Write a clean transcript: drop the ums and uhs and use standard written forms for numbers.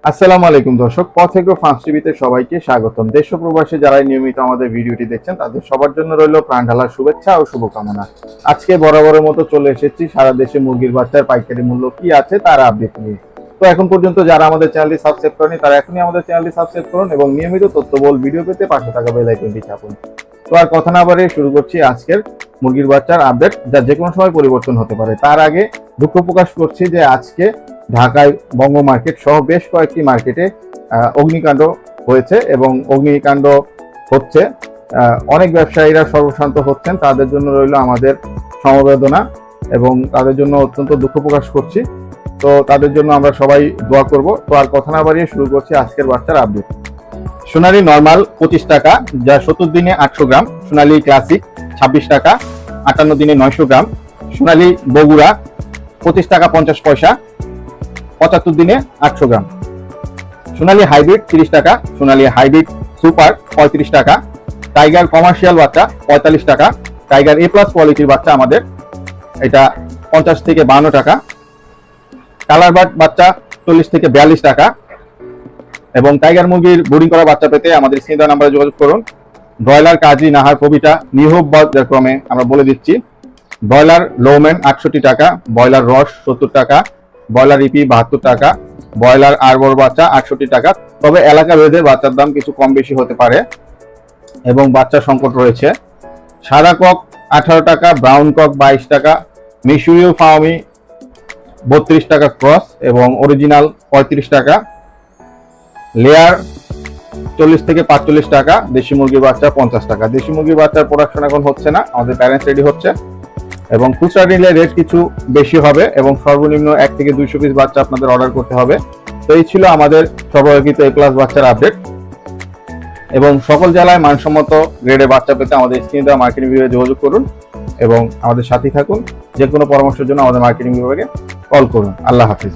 আসসালামু আলাইকুম দর্শক, পথ এগ্রো ফার্মস টিভিতে সবাইকে স্বাগতম। দেশ ও প্রবাসে যারা নিয়মিত আমাদের ভিডিওটি দেখছেন তাদের সবার জন্য রইল প্রাণ ঢালার শুভেচ্ছা ও শুভকামনা। আজকে বরাবরের মতো চলে এসেছি সারা দেশে মুরগির বাচ্চার পাইকারি মূল্য কি আছে তার আপডেট নিয়ে। তো এখন পর্যন্ত যারা আমাদের চ্যানেলটি সাবস্ক্রাইব করেনি তারা এখনই আমাদের চ্যানেলটি সাবস্ক্রাইব করুন এবং নিয়মিত তথ্যবহুল ভিডিও পেতে পাশে থাকা বেল আইকনটি চাপুন। তো আর কথা না বাড়িয়ে শুরু করছি আজকের মুরগির বাচ্চার আপডেট, যা যে কোনো সময় পরিবর্তন হতে পারে। তার আগে দুঃখ প্রকাশ করছি যে আজকে ঢাকায় বঙ্গ মার্কেট সহ বেশ কয়েকটি মার্কেটে অগ্নিকাণ্ড হয়েছে এবং অগ্নিকাণ্ড হচ্ছে। অনেক ব্যবসায়ীরা সর্বশান্ত হচ্ছেন, তাদের জন্য রইল আমাদের সমবেদনা এবং তাদের জন্য অত্যন্ত দুঃখ প্রকাশ করছি। তো তাদের জন্য আমরা সবাই দোয়া করব। তো আর কথা না বাড়িয়ে শুরু করছি আজকের বাচ্চার আপডেট। সোনালী নর্মাল 25 টাকা, যা 70 দিনে 800 গ্রাম। সোনালী ক্লাসিক 26 টাকা, 58 দিনে 900 গ্রাম। সোনালী বগুড়া 25 টাকা 50 পয়সা, 75 দিনে 800 গ্রাম। সোনালী হাইব্রিড 30 টাকা, সোনালী হাইব্রিড সুপার 35 টাকা, টাইগার কমার্শিয়াল বাচ্চা 45 টাকা, টাইগার এ প্লাস কোয়ালিটির বাচ্চা আমাদের এটা 50 থেকে 52 টাকা, কালার বার্ড বাচ্চা 40 থেকে 42 টাকা। এবং টাইগার মুরগির বোর্ডিং করা বাচ্চা পেতে আমাদের স্ক্রিনে দেওয়া নম্বরে যোগাযোগ করুন। ব্রয়লার কাজী নাহার কবিতা নিহব ক্রমে আমরা বলে দিচ্ছি। ব্রয়লার লোমেন 68 টাকা, ব্রয়লার রস 70 টাকা, ব্রয়লার ইপি 72 টাকা, ব্রয়লার আরবর বাচ্চা 68 টাকা। তবে এলাকা ভেদে বাচ্চার দাম কিছু কম বেশি হতে পারে এবং বাচ্চা সংকট রয়েছে। সাদা কক 18 টাকা, ব্রাউন কক 22 টাকা, মিশরীয় ফার্মি 32 টাকা ক্রস এবং অরিজিনাল 35 টাকা, লেয়ার 40 থেকে 45 টাকা, দেশি মুরগির বাচ্চা 50 টাকা। দেশি মুরগির বাচ্চার প্রোডাকশন এখন হচ্ছে না, আমাদের প্যারেন্টস রেডি হচ্ছে এবং খুচরা নিলে রেট কিছু বেশি হবে এবং সর্বনিম্ন 1 থেকে 200 পিস বাচ্চা আপনাদের অর্ডার করতে হবে। তো এই ছিল আমাদের সর্বকৃত এ প্লাস বাচ্চার আপডেট এবং সকল জেলায় মানসম্মত গ্রেডে বাচ্চা পেতে আমাদের স্ক্রিনে দেওয়া মার্কেটিং বিভাগে যোগাযোগ করুন এবং আমাদের সাথে থাকুন। যে কোনো পরামর্শের জন্য আমাদের মার্কেটিং বিভাগে কল করুন। আল্লাহ হাফিজ।